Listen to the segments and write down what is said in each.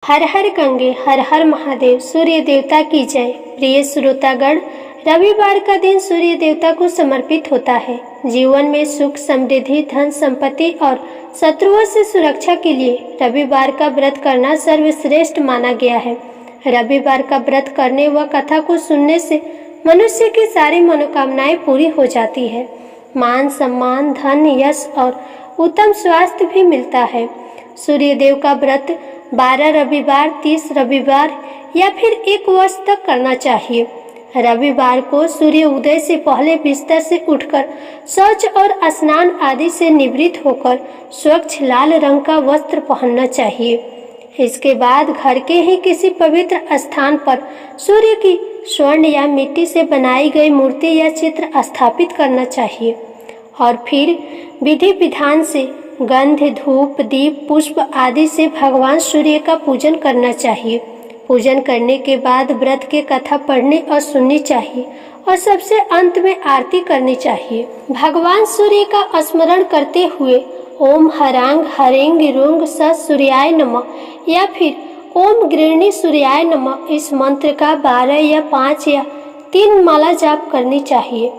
हर हर गंगे हर हर महादेव, सूर्य देवता की जय। प्रिय श्रोतागण, रविवार का दिन सूर्य देवता को समर्पित होता है। जीवन में सुख समृद्धि धन संपत्ति और शत्रुओं से सुरक्षा के लिए रविवार का व्रत करना सर्वश्रेष्ठ माना गया है। रविवार का व्रत करने व कथा को सुनने से मनुष्य की सारी मनोकामनाएं पूरी हो जाती है। मान सम्मान धन यश और उत्तम स्वास्थ्य भी मिलता है। सूर्य देव का व्रत 12 रविवार 30 रविवार या फिर 1 वर्ष तक करना चाहिए। रविवार को सूर्य उदय से पहले बिस्तर से उठकर शौच और स्नान आदि से निवृत्त होकर स्वच्छ लाल रंग का वस्त्र पहनना चाहिए। इसके बाद घर के ही किसी पवित्र स्थान पर सूर्य की स्वर्ण या मिट्टी से बनाई गई मूर्ति या चित्र स्थापित करना चाहिए और फिर विधि विधान से गंध धूप दीप पुष्प आदि से भगवान सूर्य का पूजन करना चाहिए। पूजन करने के बाद व्रत के कथा पढ़ने और सुननी चाहिए और सबसे अंत में आरती करनी चाहिए। भगवान सूर्य का स्मरण करते हुए ओम हरांग हरेंग रोंग स सूर्याय नमः या फिर ओम गृहिणी सूर्याय नमः इस मंत्र का 12 या 5 या 3 माला जाप करनी चाहिए।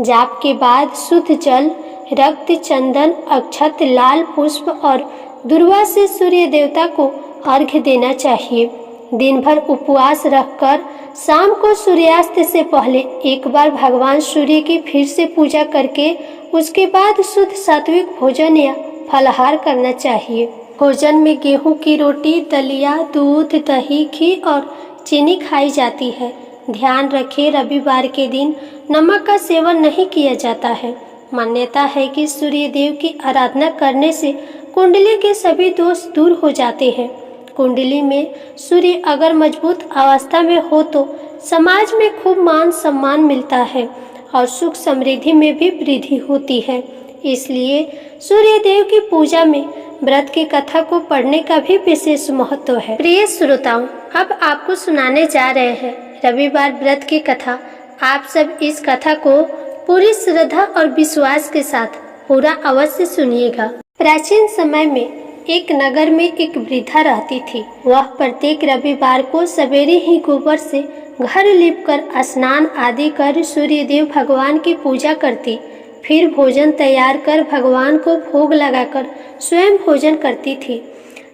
जाप के बाद शुद्ध जल रक्त चंदन अक्षत लाल पुष्प और दुर्वा से सूर्य देवता को अर्घ्य देना चाहिए। दिन भर उपवास रखकर शाम को सूर्यास्त से पहले एक बार भगवान सूर्य की फिर से पूजा करके उसके बाद शुद्ध सात्विक भोजन या फलाहार करना चाहिए। भोजन में गेहूं की रोटी दलिया दूध दही घी और चीनी खाई जाती है। ध्यान रखें, रविवार के दिन नमक का सेवन नहीं किया जाता है। मान्यता है कि सूर्य देव की आराधना करने से कुंडली के सभी दोष दूर हो जाते हैं। कुंडली में सूर्य अगर मजबूत अवस्था में हो तो समाज में खूब मान सम्मान मिलता है और सुख समृद्धि में भी वृद्धि होती है। इसलिए सूर्य देव की पूजा में व्रत की कथा को पढ़ने का भी विशेष महत्व है। प्रिय श्रोताओं, अब आपको सुनाने जा रहे हैं रविवार व्रत की कथा। आप सब इस कथा को पूरी श्रद्धा और विश्वास के साथ पूरा अवश्य सुनिएगा। प्राचीन समय में एक नगर में एक वृद्धा रहती थी। वह प्रत्येक रविवार को सवेरे ही गोबर से घर लीपकर स्नान आदि कर सूर्य देव भगवान की पूजा करती। फिर भोजन तैयार कर भगवान को भोग लगाकर स्वयं भोजन करती थी।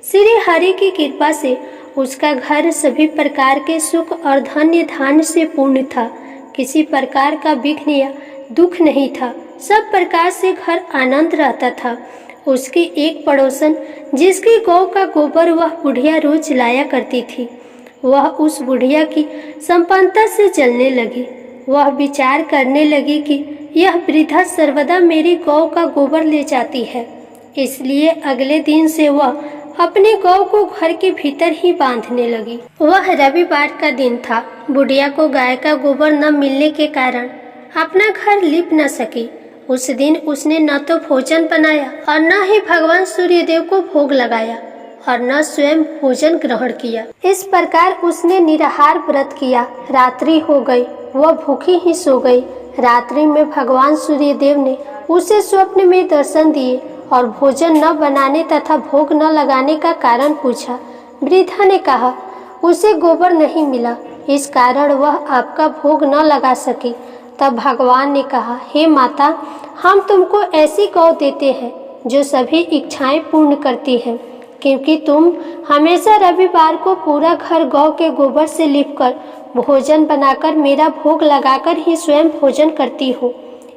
श्री हरि की कृपा से उसका घर सभी प्रकार के सुख और धन्य धान्य से पूर्ण था। किसी प्रकार का विघ्न या दुख नहीं था। सब प्रकार से घर आनंद रहता था। उसकी एक पड़ोसन जिसकी गौ का गोबर वह बुढ़िया रोज लाया करती थी, वह उस बुढ़िया की संपन्नता से जलने लगी। वह विचार करने लगी कि यह वृद्धा सर्वदा मेरी गौ का गोबर ले जाती है, इसलिए अगले दिन से वह अपनी गौ को घर के भीतर ही बांधने लगी। वह रविवार का दिन था। बुढ़िया को गाय का गोबर न मिलने के कारण अपना घर लीप न सकी। उस दिन उसने न तो भोजन बनाया और न ही भगवान सूर्यदेव को भोग लगाया और न स्वयं भोजन ग्रहण किया। इस प्रकार उसने निराहार व्रत किया। रात्रि हो गई, वह भूखी ही सो गई। रात्रि में भगवान सूर्यदेव ने उसे स्वप्न में दर्शन दिए और भोजन न बनाने तथा भोग न लगाने का कारण पूछा। वृद्धा ने कहा, उसे गोबर नहीं मिला, इस कारण वह आपका भोग न लगा सकी। तब भगवान ने कहा, हे माता, हम तुमको ऐसी गौ देते हैं जो सभी इच्छाएं पूर्ण करती है, क्योंकि तुम हमेशा रविवार को पूरा घर गौ के गोबर से लिपकर भोजन बनाकर मेरा भोग लगाकर ही स्वयं भोजन करती हो।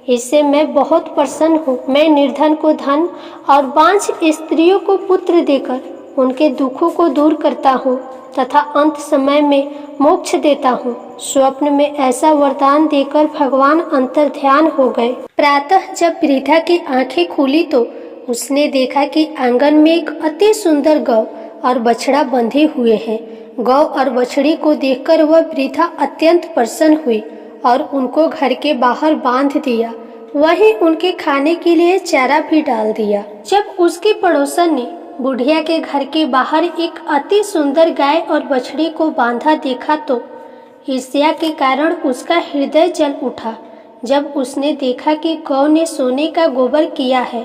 इससे मैं बहुत प्रसन्न हूँ। मैं निर्धन को धन और बांझ स्त्रियों को पुत्र देकर उनके दुखों को दूर करता हूँ तथा अंत समय में मोक्ष देता हूँ। स्वप्न में ऐसा वरदान देकर भगवान अंतर ध्यान हो गए। प्रातः जब वृद्धा की आंखें खुली तो उसने देखा कि आंगन में एक अति सुंदर गौ और बछड़ा बंधे हुए हैं। गौ और बछड़ी को देखकर वह वृद्धा अत्यंत प्रसन्न हुई और उनको घर के बाहर बांध दिया। वहीं उनके खाने के लिए चारा भी डाल दिया। जब उसके पड़ोसन ने बुढ़िया के घर के बाहर एक अति सुंदर गाय और बछड़ी को बांधा देखा तो ईर्ष्या के कारण उसका हृदय जल उठा। जब उसने देखा कि गौ ने सोने का गोबर किया है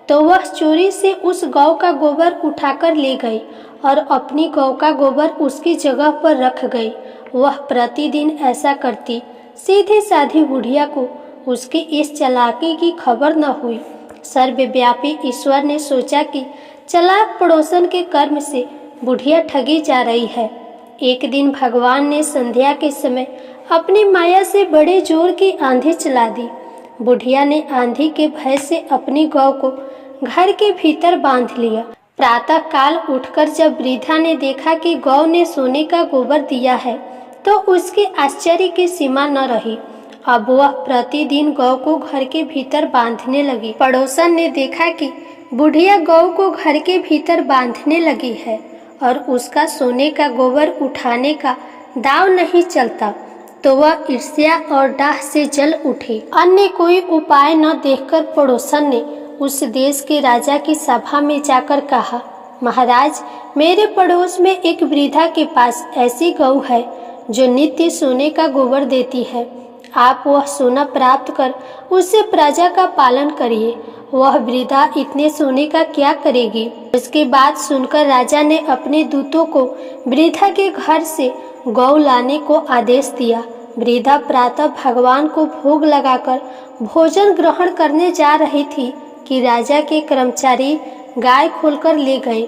तो वह चोरी से उस गौ का गोबर उठाकर ले गई और अपनी गौ का गोबर उसकी जगह पर रख गई। वह प्रतिदिन ऐसा करती। सीधी साधी बुढ़िया को उसकी इस चालाकी की खबर न हुई। सर्वव्यापी ईश्वर ने सोचा कि चालाक पड़ोसन के कर्म से बुढ़िया ठगी जा रही है। एक दिन भगवान ने संध्या के समय अपनी माया से बड़े जोर की आंधी चला दी। बुढ़िया ने आंधी के भय से अपनी गौ को घर के भीतर बांध लिया। प्रातः काल उठकर जब वृद्धा ने देखा कि गौ ने सोने का गोबर दिया है तो उसके आश्चर्य की सीमा न रही। अब वह प्रतिदिन गौ को घर के भीतर बांधने लगी। पड़ोसन ने देखा कि बुढ़िया गौ को घर के भीतर बांधने लगी है और उसका सोने का गोबर उठाने का दाव नहीं चलता तो वह ईर्ष्या और डाह से जल उठी। अन्य कोई उपाय न देखकर पड़ोसन ने उस देश के राजा की सभा में जाकर कहा, महाराज, मेरे पड़ोस में एक वृद्धा के पास ऐसी गौ है जो नित्य सोने का गोबर देती है। आप वह सोना प्राप्त कर उससे प्रजा का पालन करिए। वह वृद्धा इतने सोने का क्या करेगी? उसकी बात सुनकर राजा ने अपने दूतों को वृद्धा के घर से गौ लाने को आदेश दिया। वृद्धा प्रातः भगवान को भोग लगाकर भोजन ग्रहण करने जा रही थी कि राजा के कर्मचारी गाय खोलकर ले गए।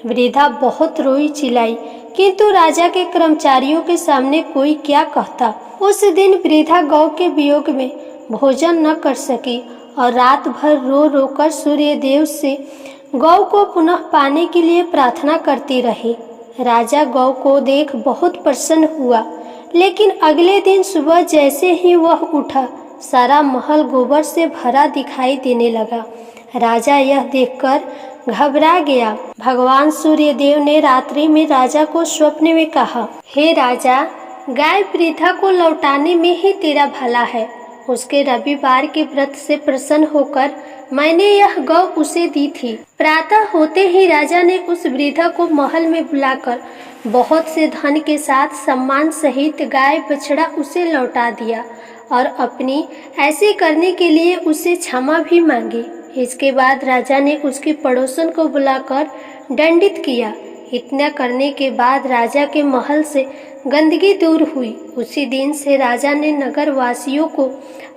वृद्धा बहुत रोई चिल्लाई, किंतु राजा के कर्मचारियों के सामने कोई क्या कहता। उस दिन वृद्धा गौ के वियोग में भोजन न कर सकी और रात भर रो रो कर सूर्य देव से गौ को पुनः पाने के लिए प्रार्थना करती रही। राजा गौ को देख बहुत प्रसन्न हुआ, लेकिन अगले दिन सुबह जैसे ही वह उठा, सारा महल गोबर से भरा दिखाई देने लगा। राजा यह देखकर घबरा गया। भगवान सूर्य देव ने रात्रि में राजा को स्वप्न में कहा, हे राजा, गाय वृद्धा को लौटाने में ही तेरा भला है। उसके रविवार के व्रत से प्रसन्न होकर मैंने यह गौ उसे दी थी। प्रातः होते ही राजा ने उस वृद्धा को महल में बुलाकर बहुत से धन के साथ सम्मान सहित गाय बछड़ा उसे लौटा दिया और अपनी ऐसे करने के लिए उसे क्षमा भी मांगी। इसके बाद राजा ने उसके पड़ोसन को बुलाकर दंडित किया। इतना करने के बाद राजा के महल से गंदगी दूर हुई। उसी दिन से राजा ने नगर वासियों को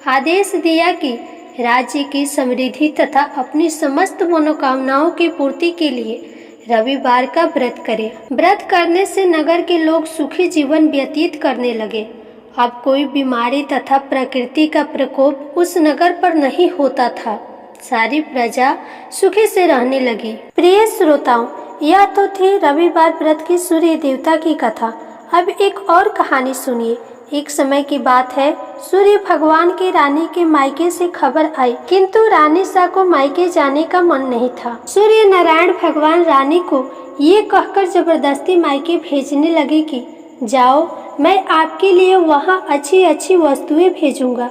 आदेश दिया कि राज्य की समृद्धि तथा अपनी समस्त मनोकामनाओं की पूर्ति के लिए रविवार का व्रत करें। व्रत करने से नगर के लोग सुखी जीवन व्यतीत करने लगे। अब कोई बीमारी तथा प्रकृति का प्रकोप उस नगर पर नहीं होता था। सारी प्रजा सुखी से रहने लगी। प्रिय श्रोताओं, यह तो थी रविवार व्रत की सूर्य देवता की कथा। अब एक और कहानी सुनिए। एक समय की बात है, सूर्य भगवान की रानी के मायके से खबर आई, किंतु रानी सा को मायके जाने का मन नहीं था। सूर्य नारायण भगवान रानी को ये कहकर जबरदस्ती मायके भेजने लगे कि जाओ, मैं आपके लिए वहाँ अच्छी अच्छी वस्तुएं भेजूंगा।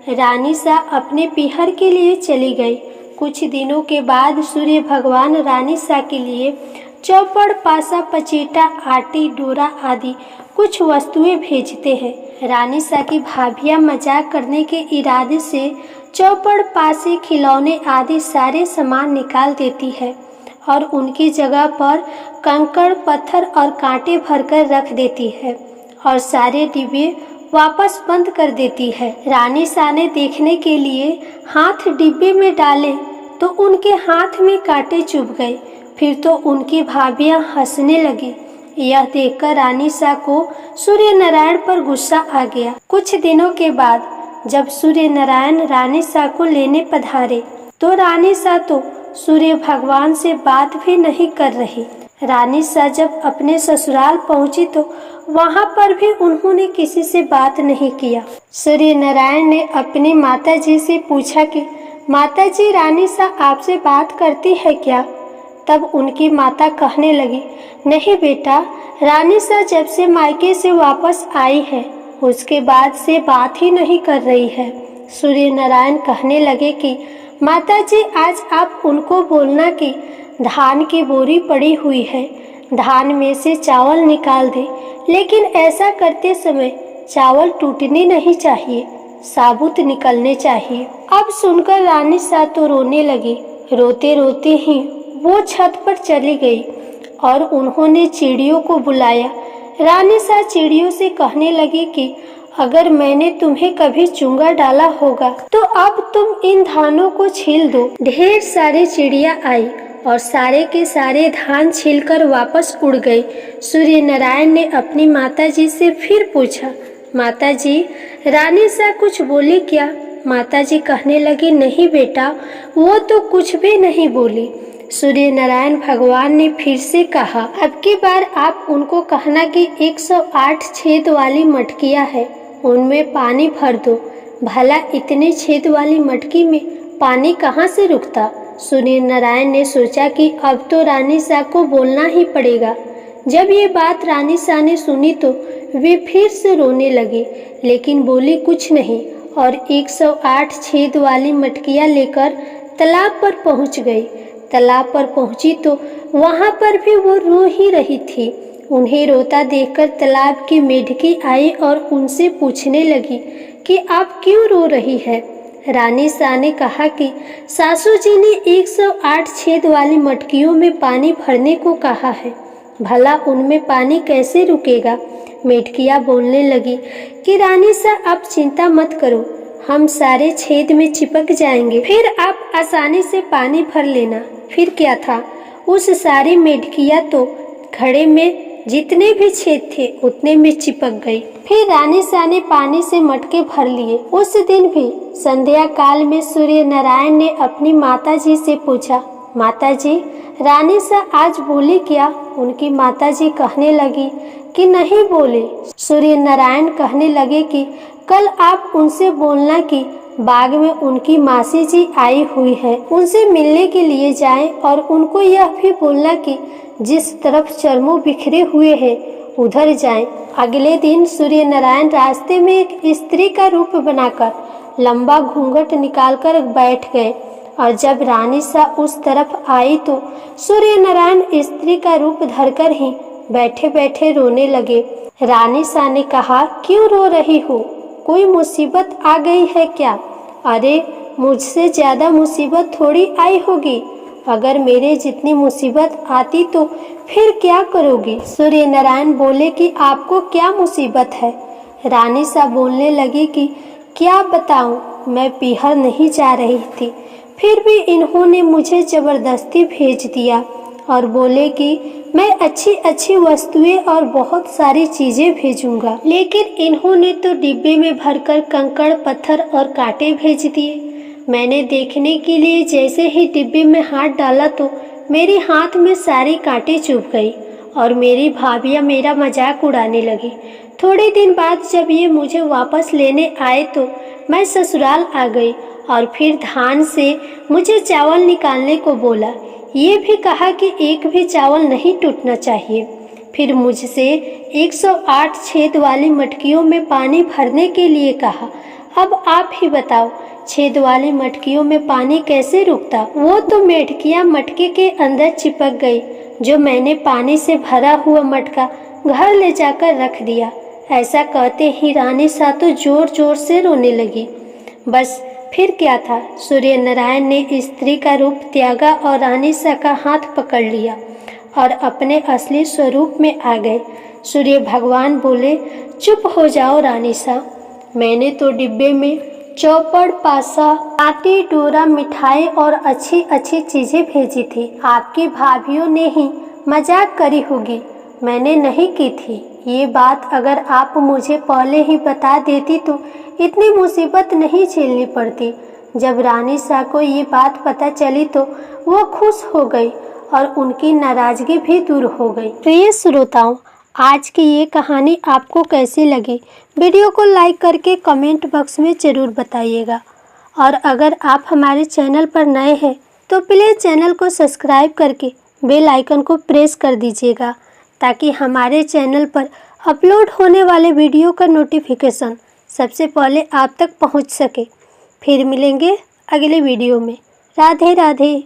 रानी सा अपने पीहर के लिए चली गई। कुछ दिनों के बाद सूर्य भगवान रानी सा के लिए चौपड़, पासा, पचीटा, आटी, डोरा आदि कुछ वस्तुएं भेजते हैं। रानी सा की भाभियां मजाक करने के इरादे से चौपड़, पासे, खिलौने आदि सारे सामान निकाल देती है और उनकी जगह पर कंकड़, पत्थर और कांटे भरकर रख देती है और सारे डिब्बे वापस बंद कर देती है। रानी सा ने देखने के लिए हाथ डिब्बे में डाले तो उनके हाथ में कांटे चुभ गए। फिर तो उनकी भाभियां हंसने लगी। यह देखकर रानी सा को सूर्य नारायण पर गुस्सा आ गया। कुछ दिनों के बाद जब सूर्य नारायण रानी सा को लेने पधारे तो रानी सा तो सूर्य भगवान से बात भी नहीं कर रही। रानी सा जब अपने ससुराल पहुंची तो वहां पर भी उन्होंने किसी से बात नहीं किया। सूर्य नारायण ने अपनी माता जी से पूछा कि माता जी, रानी सा आपसे बात करती है क्या? तब उनकी माता कहने लगी, नहीं बेटा, रानी सा जब से मायके से वापस आई है उसके बाद से बात ही नहीं कर रही है। सूर्य नारायण कहने लगे कि माता जी, आज आप उनको बोलना कि धान की बोरी पड़ी हुई है, धान में से चावल निकाल दे, लेकिन ऐसा करते समय चावल टूटने नहीं चाहिए, साबुत निकलने चाहिए। अब सुनकर रानी सा तो रोने लगी। रोते रोते ही वो छत पर चली गई और उन्होंने चिड़ियों को बुलाया। रानी सा चिड़ियों से कहने लगी कि अगर मैंने तुम्हें कभी चूंगा डाला होगा तो अब तुम इन धानों को छील दो। ढेर सारी चिड़िया आई और सारे के सारे धान छीलकर वापस उड़ गई। सूर्य नारायण ने अपनी माताजी से फिर पूछा, माताजी, रानी सा कुछ बोली क्या? माताजी कहने लगी, नहीं बेटा, वो तो कुछ भी नहीं बोली। सूर्य नारायण भगवान ने फिर से कहा, अब की बार आप उनको कहना कि 108 छेद वाली मटकियां है, उनमें पानी भर दो। भला इतने छेद वाली मटकी में पानी कहाँ से रुकता? सूर्य नारायण ने सोचा कि अब तो रानी सा को बोलना ही पड़ेगा। जब ये बात रानी सा ने सुनी तो वे फिर से रोने लगी, लेकिन बोली कुछ नहीं और 108 छेद वाली मटकियां लेकर तालाब पर पहुंच गई। तालाब पर पहुंची तो वहां पर भी वो रो ही रही थी। उन्हें रोता देखकर तालाब की मेढकी आई और उनसे पूछने लगी कि आप क्यों रो रही है? रानी सा ने कहा कि सासू जी ने 108 छेद वाली मटकियों में पानी भरने को कहा है, भला उनमें पानी कैसे रुकेगा? मेढकियां बोलने लगी कि रानी सा आप चिंता मत करो, हम सारे छेद में चिपक जाएंगे, फिर आप आसानी से पानी भर लेना। फिर क्या था, उस सारी मेढकियां तो घड़े में जितने भी छेद थे उतने में चिपक गई। फिर रानी सा ने पानी से मटके भर लिए। उस दिन भी संध्या काल में सूर्य नारायण ने अपनी माताजी से पूछा, माताजी, रानी सा आज बोली क्या? उनकी माताजी कहने लगी कि नहीं बोले। सूर्य नारायण कहने लगे कि कल आप उनसे बोलना कि बाग में उनकी मासी जी आई हुई है, उनसे मिलने के लिए जाएं और उनको यह भी बोलना कि जिस तरफ चरमों बिखरे हुए हैं उधर जाएं। अगले दिन सूर्य नारायण रास्ते में एक स्त्री का रूप बनाकर लंबा घूंघट निकालकर बैठ गए और जब रानी सा उस तरफ आई तो सूर्य नारायण स्त्री का रूप धरकर ही बैठे बैठे रोने लगे। रानी सा ने कहा, क्यों रो रही हो? कोई मुसीबत आ गई है क्या? अरे, मुझसे ज्यादा मुसीबत थोड़ी आई होगी। अगर मेरे जितनी मुसीबत आती तो फिर क्या करोगी? सूर्य नारायण बोले कि आपको क्या मुसीबत है? रानी सा बोलने लगी कि क्या बताऊं, मैं पीहर नहीं जा रही थी, फिर भी इन्होंने मुझे जबरदस्ती भेज दिया और बोले कि मैं अच्छी अच्छी वस्तुएं और बहुत सारी चीजें भेजूंगा, लेकिन इन्होंने तो डिब्बे में भरकर कंकड़, पत्थर और कांटे भेज दिए। मैंने देखने के लिए जैसे ही डिब्बे में हाथ डाला तो मेरे हाथ में सारे कांटे चुभ गई और मेरी भाभियां मेरा मजाक उड़ाने लगी। थोड़े दिन बाद जब ये मुझे वापस लेने आए तो मैं ससुराल आ गई और फिर धान से मुझे चावल निकालने को बोला। ये भी कहा कि एक भी चावल नहीं टूटना चाहिए। फिर मुझसे 108 छेद वाली मटकियों में पानी भरने के लिए कहा। अब आप ही बताओ, छेद वाली मटकियों में पानी कैसे रुकता? वो तो मेढकियां मटके के अंदर चिपक गई, जो मैंने पानी से भरा हुआ मटका घर ले जाकर रख दिया। ऐसा कहते ही रानी सा तो जोर जोर से रोने लगी। बस फिर क्या था, सूर्य नारायण ने स्त्री का रूप त्यागा और रानी सा का हाथ पकड़ लिया और अपने असली स्वरूप में आ गए। सूर्य भगवान बोले, चुप हो जाओ रानी सा, मैंने तो डिब्बे में चौपड़, पासा, कांटे, डोरा, मिठाई और अच्छी अच्छी चीजें भेजी थी। आपकी भाभीियों ने ही मजाक करी होगी, मैंने नहीं की थी। ये बात अगर आप मुझे पहले ही बता देती तो इतनी मुसीबत नहीं झेलनी पड़ती। जब रानी सा को ये बात पता चली तो वो खुश हो गई और उनकी नाराजगी भी दूर हो गई। प्रिय श्रोताओं, आज की ये कहानी आपको कैसी लगी? वीडियो को लाइक करके कमेंट बॉक्स में ज़रूर बताइएगा। और अगर आप हमारे चैनल पर नए हैं तो प्लीज़ चैनल को सब्सक्राइब करके बेल आइकन को प्रेस कर दीजिएगा, ताकि हमारे चैनल पर अपलोड होने वाले वीडियो का नोटिफिकेशन सबसे पहले आप तक पहुंच सके। फिर मिलेंगे अगले वीडियो में। राधे राधे।